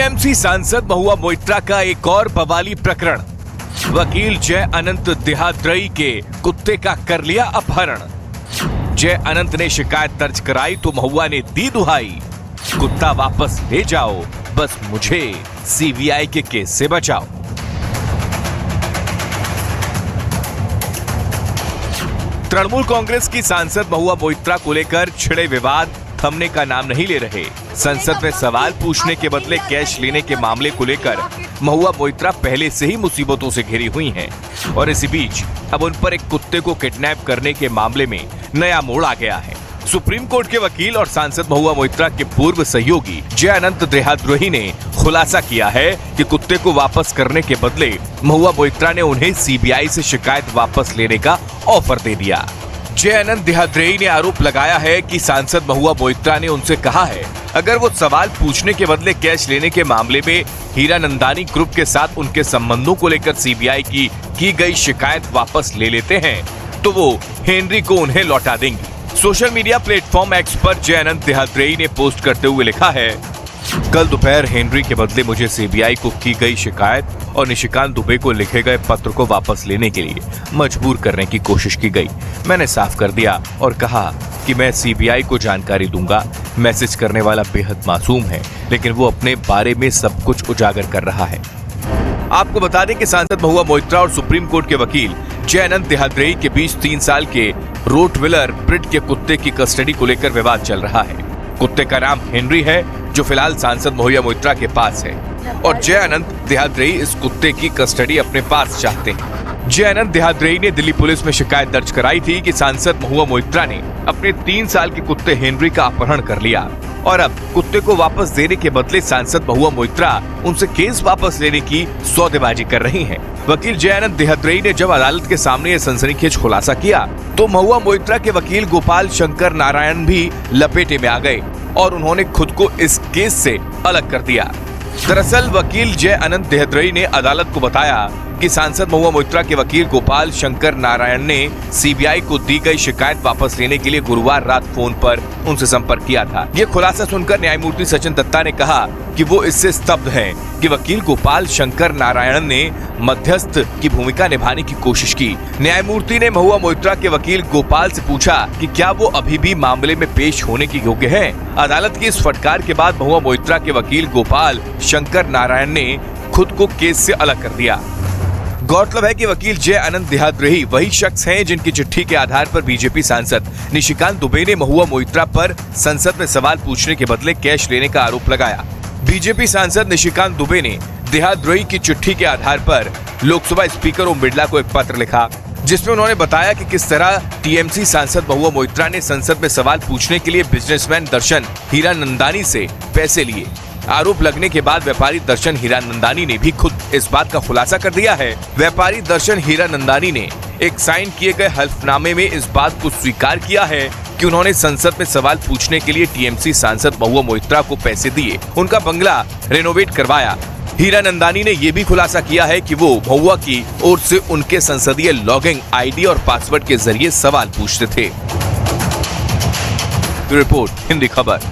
TMC सांसद महुआ मोइत्रा का एक और बवाली प्रकरण। वकील जय अनंत देहाद्रई के कुत्ते का कर लिया अपहरण। जय अनंत ने शिकायत दर्ज कराई तो महुआ ने दी दुहाई, कुत्ता वापस ले जाओ, बस मुझे सीबीआई के केस से बचाओ। तृणमूल कांग्रेस की सांसद महुआ मोइत्रा को लेकर छिड़े विवाद थमने का नाम नहीं ले रहे। संसद में सवाल पूछने के बदले कैश लेने के मामले को लेकर महुआ मोइत्रा पहले से ही मुसीबतों से घिरी हुई हैं और इसी बीच अब उन पर एक कुत्ते को किडनैप करने के मामले में नया मोड़ आ गया है। सुप्रीम कोर्ट के वकील और सांसद महुआ मोइत्रा के पूर्व सहयोगी जय अनंत देहाद्रोही ने खुलासा किया है कि कुत्ते को वापस करने के बदले महुआ मोइत्रा ने उन्हें सीबीआई से शिकायत वापस लेने का ऑफर दे दिया। जय अनंत देहाद्रेई ने आरोप लगाया है कि सांसद महुआ मोइत्रा ने उनसे कहा है अगर वो सवाल पूछने के बदले कैश लेने के मामले में हीरानंदानी ग्रुप के साथ उनके संबंधों को लेकर सीबीआई की गई शिकायत वापस ले लेते हैं तो वो हेनरी को उन्हें लौटा देंगी। सोशल मीडिया प्लेटफॉर्म एक्स पर जय अनंत देहाद्रेई ने पोस्ट करते हुए लिखा है, कल दोपहर हेनरी के बदले मुझे सीबीआई को की गई शिकायत और निशिकांत दुबे को लिखे गए पत्र को वापस लेने के लिए मजबूर करने की कोशिश की गई। मैंने साफ कर दिया और कहा कि मैं सीबीआई को जानकारी दूंगा। मैसेज करने वाला बेहद मासूम है, लेकिन वो अपने बारे में सब कुछ उजागर कर रहा है। आपको बता दें कि सांसद महुआ मोइत्रा और सुप्रीम कोर्ट के वकील जय अनंत देहाद्रेई के बीच 3 साल के रोटविलर ब्रिट के कुत्ते की कस्टडी को लेकर विवाद चल रहा है। कुत्ते का नाम हेनरी है जो फिलहाल सांसद महुआ मोइत्रा के पास है और जय अनंत देहाद्रेई इस कुत्ते की कस्टडी अपने पास चाहते हैं। जय अनंत देहाद्रेई ने दिल्ली पुलिस में शिकायत दर्ज कराई थी कि सांसद महुआ मोइत्रा ने अपने 3 साल के कुत्ते हेनरी का अपहरण कर लिया और अब कुत्ते को वापस देने के बदले सांसद महुआ मोइत्रा उनसे केस वापस लेने की सौदेबाजी कर रही हैं। वकील जय अनंत देहाद्रेई ने जब अदालत के सामने ये सनसनीखेज खुलासा किया तो महुआ मोइत्रा के वकील गोपाल शंकर नारायण भी लपेटे में आ गए और उन्होंने खुद को इस केस से अलग कर दिया। दरअसल वकील जय अनंत देहाद्रेई ने अदालत को बताया कि सांसद महुआ मोइत्रा के वकील गोपाल शंकर नारायण ने सीबीआई को दी गई शिकायत वापस लेने के लिए गुरुवार रात फोन पर उनसे संपर्क किया था। ये खुलासा सुनकर न्यायमूर्ति सचिन दत्ता ने कहा कि वो इससे स्तब्ध हैं कि वकील गोपाल शंकर नारायण ने मध्यस्थ की भूमिका निभाने की कोशिश की। न्यायमूर्ति ने महुआ मोइत्रा के वकील गोपाल से पूछा कि क्या वो अभी भी मामले में पेश होने के योग्य हैं। अदालत की इस फटकार के बाद महुआ मोइत्रा के वकील गोपाल शंकर नारायण ने खुद को केस से अलग कर दिया। गौरतलब है कि वकील जय अनंत देहाद्रेई वही शख्स हैं जिनकी चिट्ठी के आधार पर बीजेपी सांसद निशिकांत दुबे ने महुआ मोइत्रा पर संसद में सवाल पूछने के बदले कैश लेने का आरोप लगाया। बीजेपी सांसद निशिकांत दुबे ने देहाद्रेई की चिट्ठी के आधार पर लोकसभा स्पीकर ओम बिरला को एक पत्र लिखा जिसमें उन्होंने बताया कि किस तरह टीएमसी सांसद महुआ मोइत्रा ने संसद में सवाल पूछने के लिए बिजनेसमैन दर्शन हीरानंदानी से पैसे लिए। आरोप लगने के बाद व्यापारी दर्शन हीरानंदानी ने भी खुद इस बात का खुलासा कर दिया है। व्यापारी दर्शन हीरानंदानी ने एक साइन किए गए हल्फनामे में इस बात को स्वीकार किया है कि उन्होंने संसद में सवाल पूछने के लिए टीएमसी सांसद महुआ मोइत्रा को पैसे दिए, उनका बंगला रेनोवेट करवाया। हीरानंदानी ने ये भी खुलासा किया है कि वो महुआ की ओर से उनके संसदीय लॉगिंग आईडी और पासवर्ड के जरिए सवाल पूछते थे। रिपोर्ट हिंदी खबर।